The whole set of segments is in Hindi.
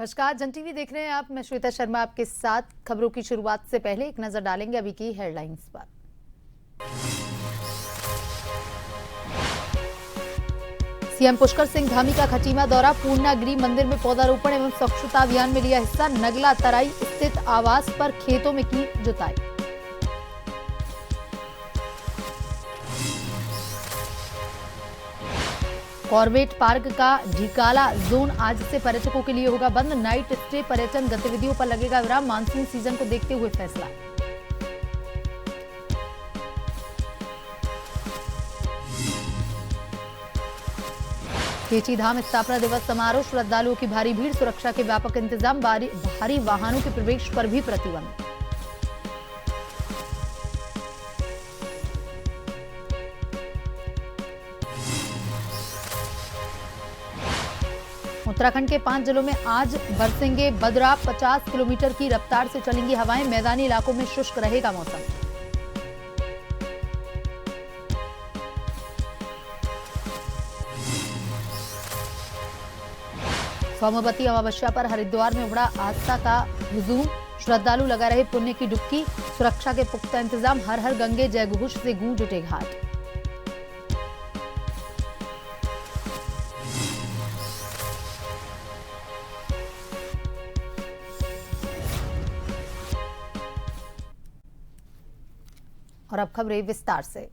नमस्कार, जन टीवी देख रहे हैं आप। मैं श्वेता शर्मा आपके साथ। खबरों की शुरुआत से पहले एक नजर डालेंगे अभी की हेडलाइंस पर। सीएम पुष्कर सिंह धामी का खटीमा दौरा, पूर्णागिरि मंदिर में पौधारोपण एवं स्वच्छता अभियान में लिया हिस्सा। नगला तराई स्थित आवास पर खेतों में की जुताई। कॉर्बेट पार्क का ढिकाला जोन आज से पर्यटकों के लिए होगा बंद। नाइट स्टे पर्यटन गतिविधियों पर लगेगा विराम। मानसून सीजन को देखते हुए फैसला। केची धाम स्थापना दिवस समारोह, श्रद्धालुओं की भारी भीड़, सुरक्षा के व्यापक इंतजाम। भारी वाहनों के प्रवेश पर भी प्रतिबंध। उत्तराखंड के 5 जिलों में आज बरसेंगे बदरा। 50 किलोमीटर की रफ्तार से चलेंगी हवाएं। मैदानी इलाकों में शुष्क रहेगा मौसम। सोमवती अमावस्या पर हरिद्वार में उमड़ा आस्था का हुजूम। श्रद्धालु लगा रहे पुण्य की डुबकी। सुरक्षा के पुख्ता इंतजाम। हर हर गंगे जयघोष से गूंज उठे घाट। और अब खबरें विस्तार से।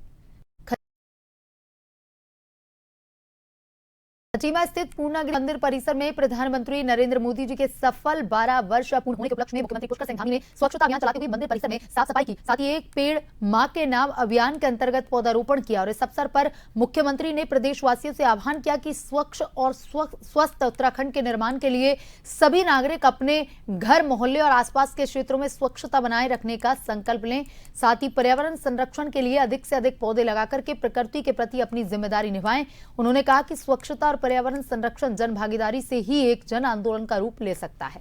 खटीमा स्थित पूर्णागिरि मंदिर परिसर में प्रधानमंत्री नरेंद्र मोदी जी के सफल 12 वर्ष पूर्ण होने के उपलक्ष्य में मुख्यमंत्री पुष्कर सिंह धामी ने स्वच्छता अभियान चलाते हुए मंदिर परिसर में साफ सफाई की। साथ ही एक पेड़ मां के नाम अभियान के अंतर्गत पौधारोपण किया। और इस अवसर पर मुख्यमंत्री ने प्रदेशवासियों से आह्वान किया कि स्वच्छ और स्वस्थ उत्तराखंड के निर्माण के लिए सभी नागरिक अपने घर, मोहल्ले और आसपास के क्षेत्रों में स्वच्छता बनाए रखने का संकल्प लें। साथ ही पर्यावरण संरक्षण के लिए अधिक से अधिक पौधे लगाकर के प्रकृति के प्रति अपनी जिम्मेदारी निभाएं। उन्होंने कहा कि स्वच्छता और पर्यावरण संरक्षण जन भागीदारी से ही एक जन आंदोलन का रूप ले सकता है।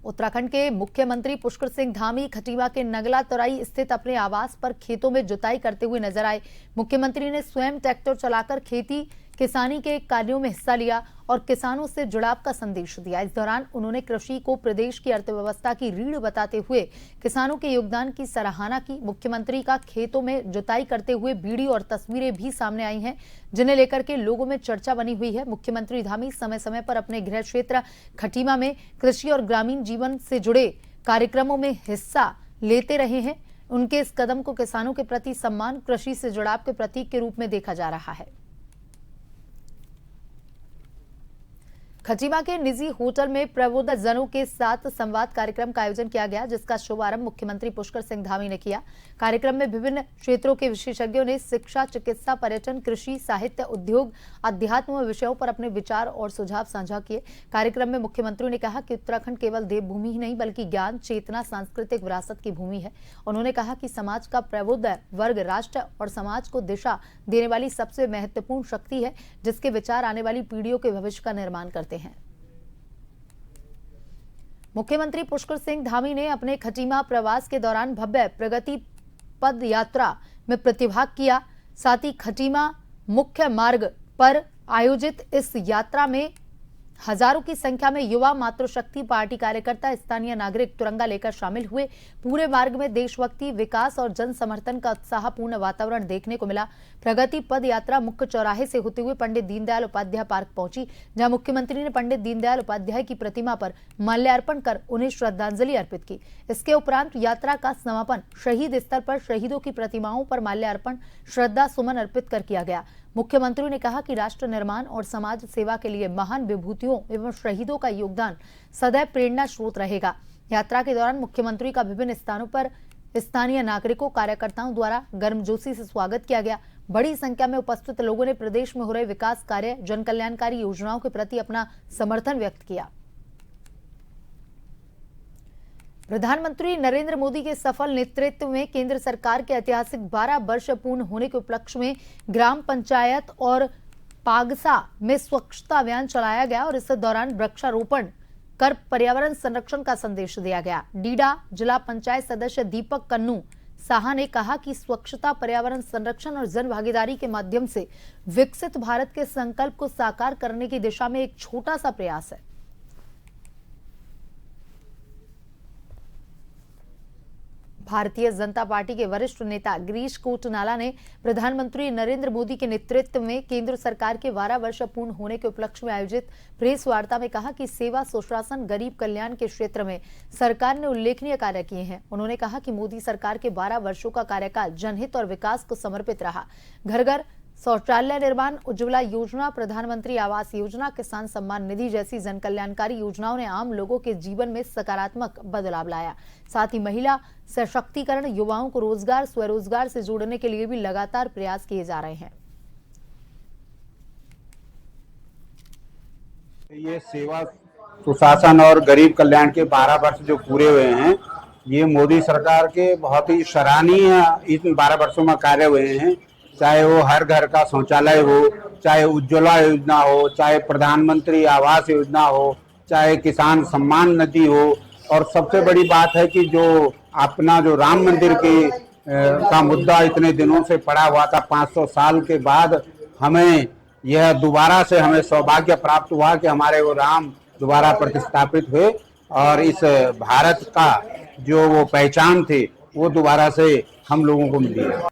उत्तराखंड के मुख्यमंत्री पुष्कर सिंह धामी खटीमा के नगला तराई स्थित अपने आवास पर खेतों में जुताई करते हुए नजर आए। मुख्यमंत्री ने स्वयं ट्रैक्टर चलाकर खेती किसानी के कार्यों में हिस्सा लिया और किसानों से जुड़ाव का संदेश दिया। इस दौरान उन्होंने कृषि को प्रदेश की अर्थव्यवस्था की रीढ़ बताते हुए किसानों के योगदान की सराहना की। मुख्यमंत्री का खेतों में जुताई करते हुए वीडियो और तस्वीरें भी सामने आई हैं, जिन्हें लेकर के लोगों में चर्चा बनी हुई है। मुख्यमंत्री धामी समय समय पर अपने गृह क्षेत्र खटीमा में कृषि और ग्रामीण जीवन से जुड़े कार्यक्रमों में हिस्सा लेते रहे हैं। उनके इस कदम को किसानों के प्रति सम्मान, कृषि से जुड़ाव के प्रतीक के रूप में देखा जा रहा है। खटीमा के निजी होटल में प्रबुद्धजनों के साथ संवाद कार्यक्रम का आयोजन किया गया, जिसका शुभारंभ मुख्यमंत्री पुष्कर सिंह धामी ने किया। कार्यक्रम में विभिन्न क्षेत्रों के विशेषज्ञों ने शिक्षा, चिकित्सा, पर्यटन, कृषि, साहित्य, उद्योग, अध्यात्म विषयों पर अपने विचार और सुझाव साझा किए। कार्यक्रम में मुख्यमंत्री ने कहा कि उत्तराखंड केवल देवभूमि ही नहीं बल्कि ज्ञान, चेतना, सांस्कृतिक विरासत की भूमि है। उन्होंने कहा कि समाज का प्रबुद्ध वर्ग राष्ट्र और समाज को दिशा देने वाली सबसे महत्वपूर्ण शक्ति है, जिसके विचार आने वाली पीढ़ियों के भविष्य का निर्माण करते हैं। मुख्यमंत्री पुष्कर सिंह धामी ने अपने खटीमा प्रवास के दौरान भव्य प्रगति पद यात्रा में प्रतिभाग किया। साथ ही खटीमा मुख्य मार्ग पर आयोजित इस यात्रा में हजारों की संख्या में युवा, मातृशक्ति पार्टी कार्यकर्ता, स्थानीय नागरिक तिरंगा लेकर शामिल हुए। पूरे मार्ग में देशभक्ति, विकास और जन समर्थन का उत्साहपूर्ण वातावरण देखने को मिला। प्रगति पद यात्रा मुख्य चौराहे से होते हुए पंडित दीनदयाल उपाध्याय पार्क पहुंची, जहां मुख्यमंत्री ने पंडित दीनदयाल उपाध्याय की प्रतिमा पर माल्यार्पण कर उन्हें श्रद्धांजलि अर्पित की। इसके उपरांत यात्रा का समापन शहीद स्थल पर शहीदों की प्रतिमाओं पर माल्यार्पण, श्रद्धा सुमन अर्पित कर किया गया। मुख्यमंत्री ने कहा कि राष्ट्र निर्माण और समाज सेवा के लिए महान विभूतियों एवं शहीदों का योगदान सदैव प्रेरणा स्रोत रहेगा। यात्रा के दौरान मुख्यमंत्री का विभिन्न स्थानों पर स्थानीय नागरिकों, कार्यकर्ताओं द्वारा गर्मजोशी से स्वागत किया गया। बड़ी संख्या में उपस्थित लोगों ने प्रदेश में हो रहे विकास कार्य, जन कल्याणकारी योजनाओं के प्रति अपना समर्थन व्यक्त किया। प्रधानमंत्री नरेंद्र मोदी के सफल नेतृत्व में केंद्र सरकार के ऐतिहासिक 12 वर्ष पूर्ण होने के उपलक्ष्य में ग्राम पंचायत और पागसा में स्वच्छता अभियान चलाया गया और इस दौरान वृक्षारोपण कर पर्यावरण संरक्षण का संदेश दिया गया। डीडा जिला पंचायत सदस्य दीपक कन्नू साहा ने कहा कि स्वच्छता, पर्यावरण संरक्षण और जन भागीदारी के माध्यम से विकसित भारत के संकल्प को साकार करने की दिशा में एक छोटा सा प्रयास है। भारतीय जनता पार्टी के वरिष्ठ नेता गिरीश कोटनाला ने प्रधानमंत्री नरेंद्र मोदी के नेतृत्व में केंद्र सरकार के 12 वर्ष पूर्ण होने के उपलक्ष्य में आयोजित प्रेस वार्ता में कहा कि सेवा, सुशासन, गरीब कल्याण के क्षेत्र में सरकार ने उल्लेखनीय कार्य किए हैं। उन्होंने कहा कि मोदी सरकार के 12 वर्षों का कार्यकाल जनहित और विकास को समर्पित रहा। घर घर शौचालय निर्माण, उज्ज्वला योजना, प्रधानमंत्री आवास योजना, किसान सम्मान निधि जैसी जन कल्याणकारी योजनाओं ने आम लोगों के जीवन में सकारात्मक बदलाव लाया। साथ ही महिला सशक्तिकरण, युवाओं को रोजगार, स्वरोजगार से जोड़ने के लिए भी लगातार प्रयास किए जा रहे हैं। ये सेवा, सुशासन और गरीब कल्याण के 12 वर्ष जो पूरे हुए हैं, ये मोदी सरकार के बहुत ही सराहनीय इन 12 वर्षों में कार्य हुए हैं। चाहे वो हर घर का शौचालय हो, चाहे उज्ज्वला योजना हो, चाहे प्रधानमंत्री आवास योजना हो, चाहे किसान सम्मान निधि हो, और सबसे बड़ी बात है कि जो अपना जो राम मंदिर का मुद्दा इतने दिनों से पड़ा हुआ था, 500 साल के बाद हमें यह दोबारा से हमें सौभाग्य प्राप्त हुआ कि हमारे वो राम दोबारा प्रतिस्थापित हुए और इस भारत का जो वो पहचान थी वो दोबारा से हम लोगों को मिली है।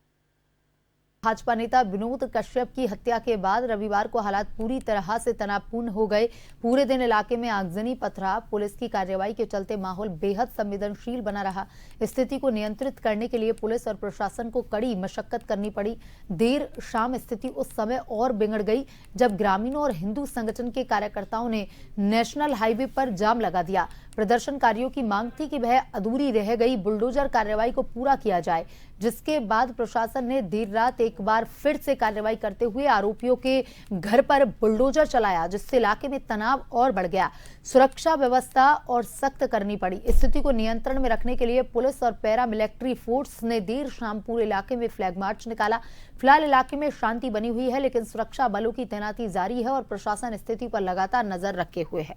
भाजपा नेता विनोद कश्यप की हत्या के बाद रविवार को हालात पूरी तरह से तनावपूर्ण हो गए। पूरे दिन इलाके में आगजनी, पथराव, पुलिस की कार्रवाई के चलते माहौल बेहद संवेदनशील बना रहा। स्थिति को नियंत्रित करने के लिए पुलिस और प्रशासन को कड़ी मशक्कत करनी पड़ी। देर शाम स्थिति उस समय और बिगड़ गई जब ग्रामीणों और हिंदू संगठन के कार्यकर्ताओं ने नेशनल हाईवे पर जाम लगा दिया। प्रदर्शनकारियों की मांग थी कि वह अधूरी रह गई बुलडोजर कार्रवाई को पूरा किया जाए, जिसके बाद प्रशासन ने देर रात एक बार फिर से कार्रवाई करते हुए आरोपियों के घर पर बुलडोजर चलाया, जिससे इलाके में तनाव और बढ़ गया। सुरक्षा व्यवस्था और सख्त करनी पड़ी। स्थिति को नियंत्रण में रखने के लिए पुलिस और पैरा मिलिट्री फोर्स ने देर शाम पूरे इलाके में फ्लैग मार्च निकाला। फिलहाल इलाके में शांति बनी हुई है, लेकिन सुरक्षा बलों की तैनाती जारी है और प्रशासन स्थिति पर लगातार नजर रखे हुए है।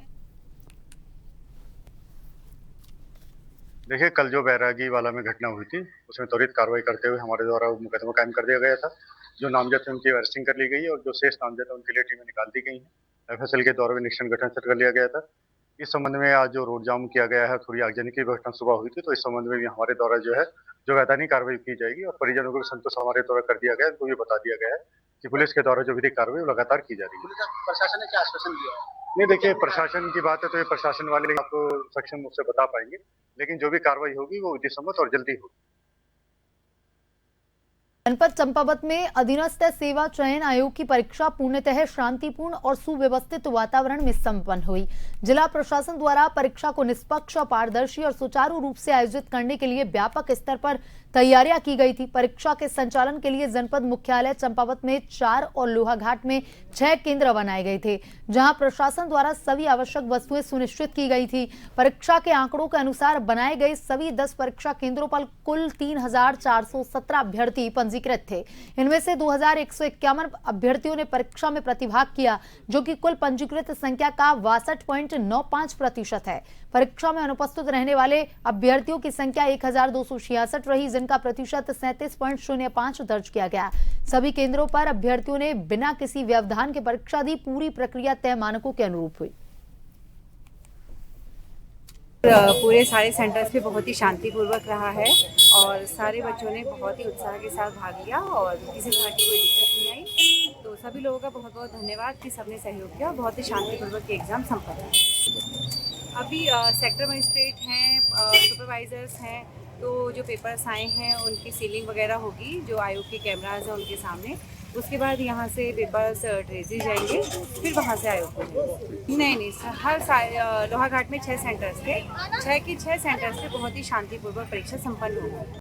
देखिए, कल जो बैरागी वाला में घटना हुई थी उसमें त्वरित कार्रवाई करते हुए हमारे द्वारा मुकदमा कायम कर दिया गया था। जो नामजद थे उनकी अरेस्टिंग कर ली गई है और जो शेष नामजद है उनके लिए टीमें निकाल दी गई हैं। एफएसएल के द्वारा भी निरीक्षण गठन कर लिया गया था। इस संबंध में आज जो रोड जाम किया गया है, थोड़ी आगजनी की घटना सुबह हुई थी, तो इस संबंध में भी हमारे द्वारा जो है जो वैधानिक कार्रवाई की जाएगी और परिजनों को संतोष हमारे द्वारा कर दिया गया है। उनको भी बता दिया गया है कि पुलिस के द्वारा जो विधिक कार्रवाई लगातार की जा रही है। प्रशासन ने क्या आश्वासन दिया है? नहीं, देखिए, प्रशासन की बात है तो ये प्रशासन वाले आपको सक्षम मुझसे बता पाएंगे, लेकिन जो भी कार्रवाई होगी वो विधि सम्मत और जल्दी होगी। जनपद चंपावत में अधीनस्थ सेवा चयन आयोग की परीक्षा पूर्णतः शांतिपूर्ण और सुव्यवस्थित वातावरण में संपन्न हुई। जिला प्रशासन द्वारा परीक्षा को निष्पक्ष, पारदर्शी और सुचारू रूप से आयोजित करने के लिए व्यापक स्तर पर तैयारियां की गई थी। परीक्षा के संचालन के लिए जनपद मुख्यालय चंपावत में 4 और लोहाघाट में 6 केंद्र बनाए गए थे, जहां प्रशासन द्वारा सभी आवश्यक वस्तुएं सुनिश्चित की गई थी। परीक्षा के आंकड़ों के अनुसार बनाए गए सभी 10 परीक्षा केंद्रों पर कुल 3417 अभ्यर्थी पंजीकृत थे। इनमें से 2151 अभ्यर्थियों ने परीक्षा में प्रतिभाग किया, जो कि कुल पंजीकृत संख्या का 62.95% है। परीक्षा में अनुपस्थित रहने वाले अभ्यर्थियों की संख्या 1266 रही, जिनका प्रतिशत 37.05 दर्ज किया गया। सभी केंद्रों पर अभ्यर्थियों ने बिना किसी व्यवधान के परीक्षा दी। पूरी प्रक्रिया तय मानकों के अनुरूप हुई। पूरे सारे सेंटर्स पे बहुत ही शांतिपूर्वक रहा है और सारे बच्चों ने बहुत ही उत्साह के साथ भाग लिया और किसी तरह की कोई दिक्कत नहीं आई। तो सभी लोगों का बहुत बहुत धन्यवाद कि सबने सहयोग किया। बहुत ही शांतिपूर्वक एग्जाम संपन्न है। अभी सेक्टर मजिस्ट्रेट हैं, सुपरवाइजर्स हैं, तो जो पेपर्स आए हैं उनकी सीलिंग वगैरह होगी, जो आयोग के कैमराज हैं उनके सामने। उसके बाद यहाँ से पेपर्स ट्रेसी जाएंगे, फिर वहाँ से आयोग को जाएंगे। नहीं सर, हर लोहाघाट में 6 सेंटर्स थे, 6 के 6 सेंटर्स पे बहुत ही शांतिपूर्वक परीक्षा संपन्न होगी।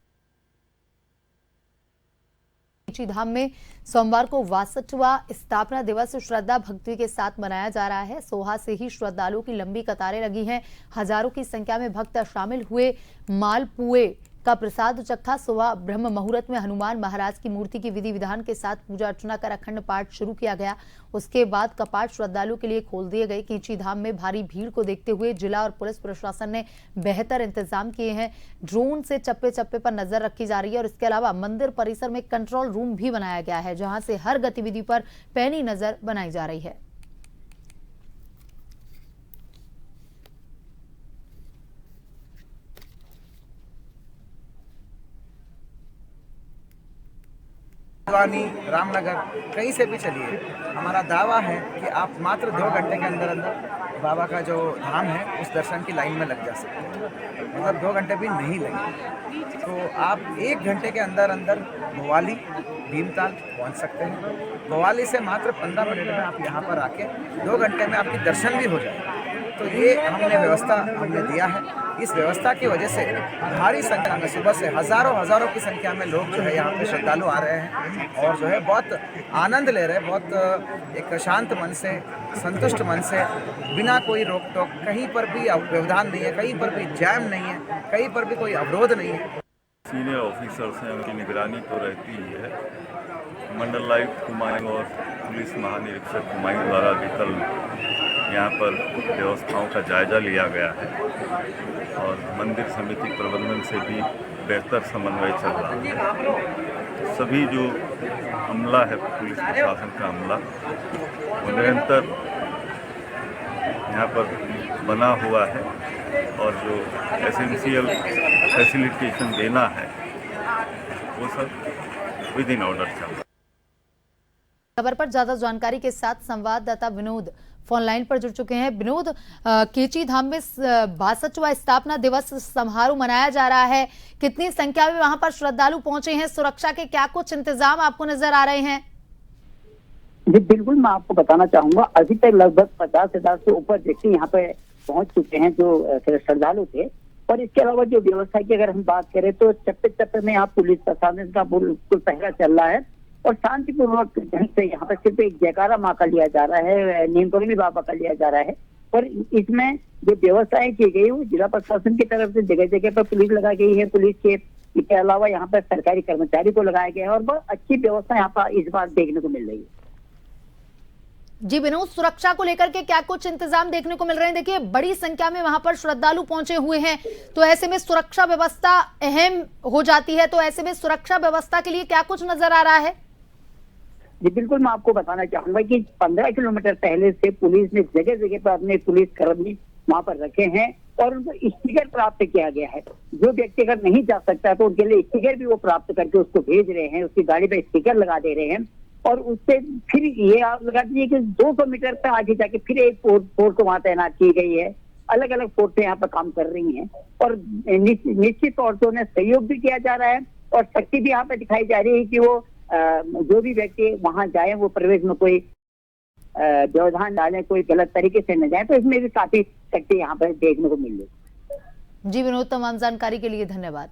धाम में सोमवार को 62वां स्थापना दिवस श्रद्धा भक्ति के साथ मनाया जा रहा है। सोहा से ही श्रद्धालुओं की लंबी कतारें लगी हैं। हजारों की संख्या में भक्त शामिल हुए। मालपुए का प्रसाद चखा। सुबह ब्रह्म मुहूर्त में हनुमान महाराज की मूर्ति की विधि विधान के साथ पूजा अर्चना कर अखंड पाठ शुरू किया गया। उसके बाद कपाट श्रद्धालुओं के लिए खोल दिए गए। केची धाम में भारी भीड़ को देखते हुए जिला और पुलिस प्रशासन ने बेहतर इंतजाम किए हैं। ड्रोन से चप्पे चप्पे पर नजर रखी जा रही है और इसके अलावा मंदिर परिसर में कंट्रोल रूम भी बनाया गया है, जहां से हर गतिविधि पर पैनी नजर बनाई जा रही है। रामनगर कहीं से भी चलिए, हमारा दावा है कि आप मात्र 2 घंटे के अंदर अंदर बाबा का जो धाम है उस दर्शन की लाइन में लग जा सकते हैं। मतलब 2 घंटे भी नहीं लगे तो आप 1 घंटे के अंदर अंदर भोवाली भीमताल पहुंच सकते हैं। भोवाली से मात्र 15 मिनट में आप यहाँ पर आके 2 घंटे में आपकी दर्शन भी हो जाएगा। तो ये व्यवस्था हमने दिया है। इस व्यवस्था की वजह से भारी संख्या में सुबह से हजारों की संख्या में लोग जो है यहाँ पे श्रद्धालु आ रहे हैं और जो है बहुत आनंद ले रहे हैं, बहुत एक शांत मन से, संतुष्ट मन से, बिना कोई रोक टोक, कहीं पर भी व्यवधान नहीं है, कहीं पर भी जैम नहीं है, कहीं पर भी कोई अवरोध नहीं है। सीनियर ऑफिसर्स हैं, उनकी निगरानी तो रहती ही है। मंडल आयुक्त हुमायूं और पुलिस महानिरीक्षक हुमायूं द्वारा भी कल यहाँ पर व्यवस्थाओं का जायजा लिया गया है और मंदिर समिति प्रबंधन से भी बेहतर समन्वय चल रहा है। सभी जो अमला है, पुलिस प्रशासन का अमला, वो निरंतर यहाँ पर बना हुआ है और जो एसेंशियल फैसिलिटेशन देना है वो सब विद इन ऑर्डर चल रहा है। खबर पर ज्यादा जानकारी के साथ संवाददाता विनोद फोन लाइन पर जुड़ चुके हैं। विनोद, केची धाम में 62वां स्थापना दिवस समारोह मनाया जा रहा है। कितनी संख्या में वहां पर श्रद्धालु पहुंचे हैं? सुरक्षा के क्या कुछ इंतजाम आपको नजर आ रहे हैं? जी बिल्कुल, मैं आपको बताना चाहूंगा, अभी तक लगभग 50,000 से ऊपर व्यक्ति यहाँ पे पहुंच चुके हैं जो श्रद्धालु थे। और इसके अलावा जो व्यवस्था की अगर हम बात करें तो चप्पे चप्पे में यहाँ पुलिस प्रशासन का बिल्कुल पहरा चल रहा है और शांतिपूर्वक ढंग से यहाँ पर सिर्फ एक जयकारा माँ का लिया जा रहा है, नीमकरणी बाबा का लिया जा रहा है। और इसमें जो व्यवस्थाएं की गई वो जिला प्रशासन की तरफ से जगह जगह पर पुलिस लगाई गई है। पुलिस के अलावा यहाँ पर सरकारी कर्मचारी को लगाया गया है और बहुत अच्छी व्यवस्था यहाँ पर इस बार देखने को मिल रही है। जी विनोद, सुरक्षा को लेकर के क्या कुछ इंतजाम देखने को मिल रहे हैं? देखिए, बड़ी संख्या में वहां पर श्रद्धालु पहुंचे हुए हैं, तो ऐसे में सुरक्षा व्यवस्था अहम हो जाती है। तो ऐसे में सुरक्षा व्यवस्था के लिए क्या कुछ नजर आ रहा है? जी बिल्कुल, मैं आपको बताना चाहूंगा कि 15 किलोमीटर पहले से पुलिस ने जगह जगह पर अपने पुलिस कर्मी वहां पर रखे हैं और उनको स्टिकर प्राप्त किया गया है। जो व्यक्ति अगर नहीं जा सकता तो उनके लिए स्टिकर भी वो प्राप्त करके उसको भेज रहे हैं, उसकी गाड़ी पे स्टिकर लगा दे रहे हैं। और उससे फिर ये आप लगा दीजिए कि 200 मीटर पे आगे जाके फिर एक फोर्स को वहां तैनात की गई है। अलग अलग फोर्सें यहाँ पर काम कर रही हैं और निश्चित तौर से उन्हें सहयोग भी किया जा रहा है और शक्ति भी यहाँ पे दिखाई जा रही है कि वो जो भी व्यक्ति वहां जाए वो प्रवेश में कोई व्यवधान डालें, कोई गलत तरीके से न जाए। तो इसमें भी काफी शक्ति यहाँ पर देखने को मिल रही। जी विनोद, तमाम जानकारी के लिए धन्यवाद।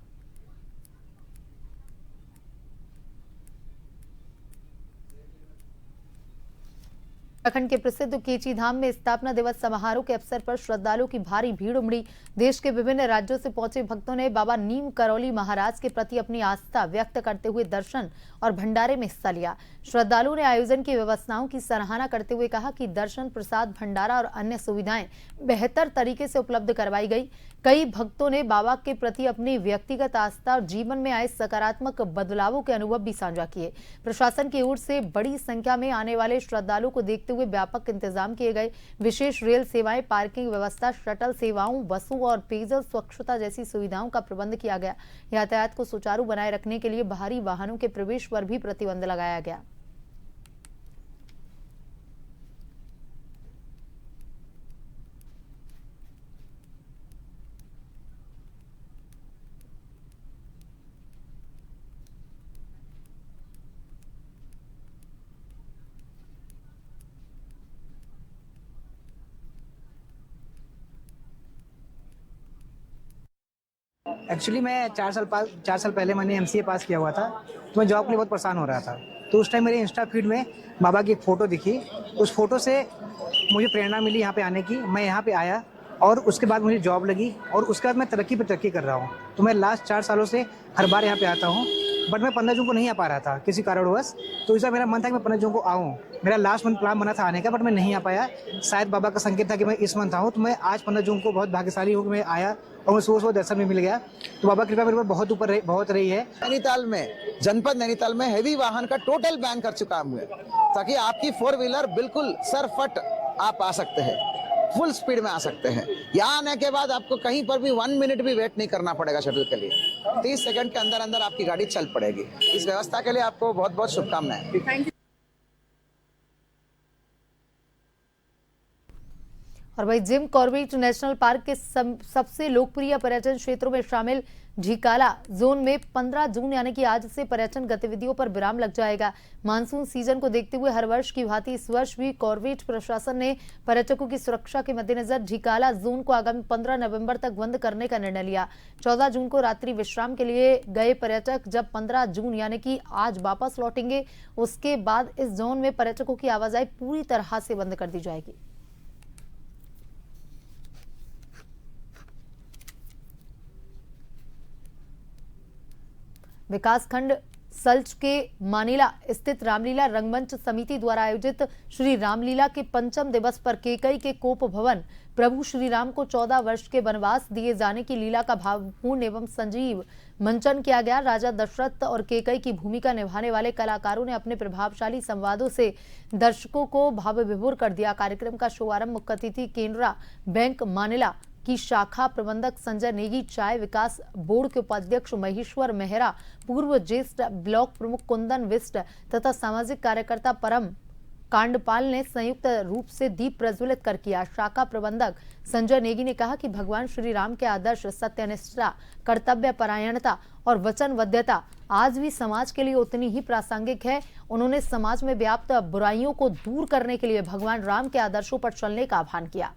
उत्तराखंड के प्रसिद्ध केची धाम में स्थापना दिवस समारोह के अवसर पर श्रद्धालुओं की भारी भीड़ उमड़ी। देश के विभिन्न राज्यों से पहुंचे भक्तों ने बाबा नीम करौली महाराज के प्रति अपनी आस्था व्यक्त करते हुए दर्शन और भंडारे में हिस्सा लिया। श्रद्धालुओं ने आयोजन की व्यवस्थाओं की सराहना करते हुए कहा कि दर्शन, प्रसाद, भंडारा और अन्य सुविधाएं बेहतर तरीके से उपलब्ध करवाई गई। कई भक्तों ने बाबा के प्रति अपनी व्यक्तिगत आस्था और जीवन में आए सकारात्मक बदलावों के अनुभव भी साझा किए। प्रशासन की ओर से बड़ी संख्या में आने वाले श्रद्धालुओं को देखते हुए व्यापक इंतजाम किए गए। विशेष रेल सेवाएं, पार्किंग व्यवस्था, शटल सेवाओं, बसों और पेयजल, स्वच्छता जैसी सुविधाओं का प्रबंध किया गया। यातायात को सुचारू बनाए रखने के लिए भारी वाहनों के प्रवेश पर भी प्रतिबंध लगाया गया। एक्चुअली मैं 4 साल पहले मैंने MCA पास किया हुआ था, तो मैं जॉब के लिए बहुत परेशान हो रहा था। तो उस टाइम मेरे इंस्टा फीड में बाबा की एक फ़ोटो दिखी। उस फोटो से मुझे प्रेरणा मिली यहाँ पे आने की। मैं यहाँ पे आया और उसके बाद मुझे जॉब लगी और उसके बाद मैं तरक्की पर तरक्की कर रहा हूँ। तो मैं लास्ट 4 सालों से हर बार यहाँ पे आता हूँ, बट मैं 15 जून को नहीं आ पा रहा था किसी कारणवश। तो इसका मेरा मन था कि मैं 15 जून को आऊँ। मेरा लास्ट मंथ प्लान बना था आने का, बट मैं नहीं आ पाया। शायद बाबा का संकेत था कि मैं इस मंथ आऊँ, तो मैं आज 15 जून को बहुत भाग्यशाली हूँ कि मैं आया और मैं सुबह दर्शन में मिल गया। तो बाबा कृपा मेरे ऊपर बहुत रही है। नैनीताल में, जनपद नैनीताल में हैवी वाहन का टोटल बैन कर चुका हूँ, ताकि आपकी 4 व्हीलर बिल्कुल सरफट आप आ सकते हैं, फुल स्पीड में आ सकते हैं। यहाँ आने के बाद आपको कहीं पर भी 1 मिनट भी वेट नहीं करना पड़ेगा शेड्यूल के लिए। 30 सेकंड के अंदर अंदर आपकी गाड़ी चल पड़ेगी। इस व्यवस्था के लिए आपको बहुत बहुत शुभकामनाएं। और भाई जिम कॉर्बेट नेशनल पार्क के सबसे लोकप्रिय पर्यटन क्षेत्रों में शामिल झिकाला जोन में 15 जून यानी कि आज से पर्यटन गतिविधियों पर विराम लग जाएगा। मानसून सीजन को देखते हुए हर वर्ष की भांति इस वर्ष भी कॉर्बेट प्रशासन ने पर्यटकों की सुरक्षा के मद्देनजर झिकाला जोन को आगामी 15 नवंबर तक बंद करने का निर्णय लिया। 14 जून को रात्रि विश्राम के लिए गए पर्यटक जब 15 जून यानी कि आज वापस लौटेंगे, उसके बाद इस जोन में पर्यटकों की आवाजाही पूरी तरह से बंद कर दी जाएगी। विकासखंड सल्च के मानीला स्थित रामलीला रंगमंच समिति द्वारा आयोजित श्री रामलीला के पंचम दिवस पर केकई के कोप भवन प्रभु श्री राम को 14 वर्ष के वनवास दिए जाने की लीला का भावपूर्ण एवं संजीव मंचन किया गया। राजा दशरथ और केकई की भूमिका निभाने वाले कलाकारों ने अपने प्रभावशाली संवादों से दर्शकों को भाव विभोर कर दिया। कार्यक्रम का शुभारंभ मुख्य अतिथि केनरा बैंक मानीला की शाखा प्रबंधक संजय नेगी, चाय विकास बोर्ड के उपाध्यक्ष महेश्वर मेहरा, पूर्व ज्येष्ठ ब्लॉक प्रमुख कुंदन विष्ट तथा सामाजिक कार्यकर्ता परम कांडपाल ने संयुक्त रूप से दीप प्रज्वलित कर किया। शाखा प्रबंधक संजय नेगी ने कहा कि भगवान श्री राम के आदर्श सत्यनिष्ठा, कर्तव्य परायणता और वचनबद्धता आज भी समाज के लिए उतनी ही प्रासंगिक है। उन्होंने समाज में व्याप्त बुराइयों को दूर करने के लिए भगवान राम के आदर्शों पर चलने का आह्वान किया।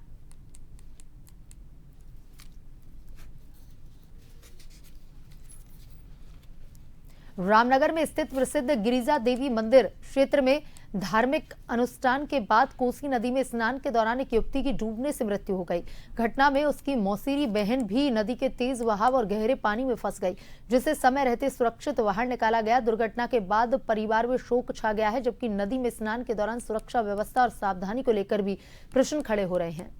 रामनगर में स्थित प्रसिद्ध गिरिजा देवी मंदिर क्षेत्र में धार्मिक अनुष्ठान के बाद कोसी नदी में स्नान के दौरान एक युवती की डूबने से मृत्यु हो गई। घटना में उसकी मौसीरी बहन भी नदी के तेज बहाव और गहरे पानी में फंस गई, जिसे समय रहते सुरक्षित बाहर निकाला गया। दुर्घटना के बाद परिवार में शोक छा गया है, जबकि नदी में स्नान के दौरान सुरक्षा व्यवस्था और सावधानी को लेकर भी प्रश्न खड़े हो रहे हैं।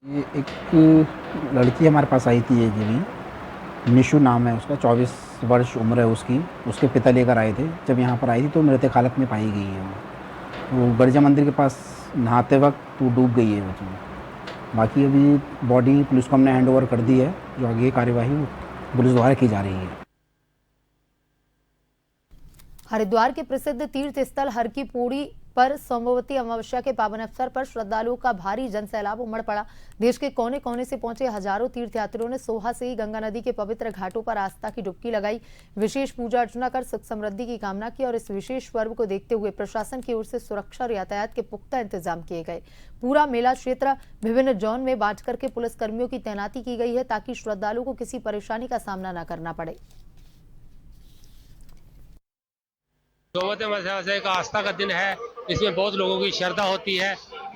ये एक लड़की हमारे पास आई थी, ये भी निशु नाम है उसका, 24 वर्ष उम्र है उसकी। उसके पिता लेकर आए थे। जब यहाँ पर आई थी तो मृतक हालत में पाई गई है। वो गर्जा मंदिर के पास नहाते वक्त वो डूब गई है उसमें। बाकी अभी बॉडी पुलिस को हमने हैंड ओवर कर दी है। जो आगे कार्यवाही पुलिस द्वारा की जा रही है। हरिद्वार के प्रसिद्ध तीर्थ स्थल हर की पौड़ी पर सोमवती अमावस्या के पावन अवसर पर श्रद्धालुओं का भारी जनसैलाब उमड़ पड़ा। देश के कोने कोने से पहुंचे हजारों तीर्थयात्रियों ने सुबह से ही गंगा नदी के पवित्र घाटों पर आस्था की डुबकी लगाई, विशेष पूजा अर्चना कर सुख समृद्धि की कामना की। और इस विशेष पर्व को देखते हुए प्रशासन की ओर से सुरक्षा और यातायात के पुख्ता इंतजाम किए गए। पूरा मेला क्षेत्र विभिन्न जोन में बांट करके पुलिस कर्मियों की तैनाती की गई है, ताकि श्रद्धालुओं को किसी परेशानी का सामना न करना पड़े। सोमवती अमावस्या का आस्था का दिन है। इसमें बहुत लोगों की श्रद्धा होती है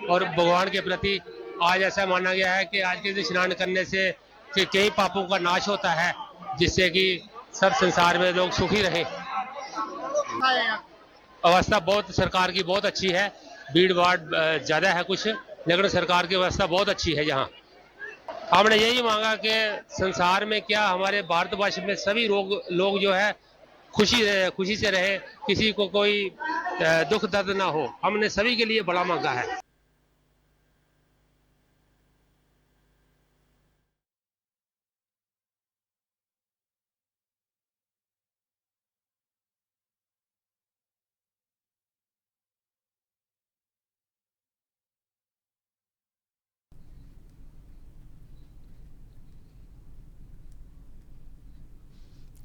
और भगवान के प्रति आज ऐसा माना गया है कि आज के दिन स्नान करने से कई पापों का नाश होता है, जिससे कि सब संसार में लोग सुखी रहे। अवस्था बहुत सरकार की बहुत अच्छी है। भीड़ भाड़ ज्यादा है कुछ, लेकिन सरकार की व्यवस्था बहुत अच्छी है। यहाँ हमने यही मांगा कि संसार में क्या हमारे भारतवर्ष में सभी लोग जो है खुशी से रहे, किसी को कोई दुख दर्द ना हो। हमने सभी के लिए बड़ा मांगा है।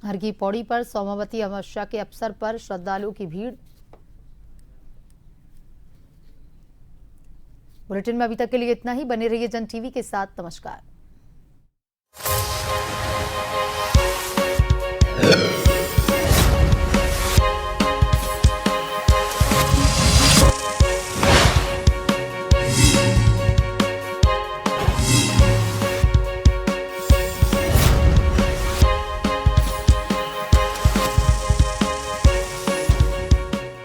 हर की पौड़ी पर सोमवती अमावस्या के अवसर पर श्रद्धालुओं की भीड़। बुलेटिन में अभी तक के लिए इतना ही। बने रहिए जन टीवी के साथ। नमस्कार।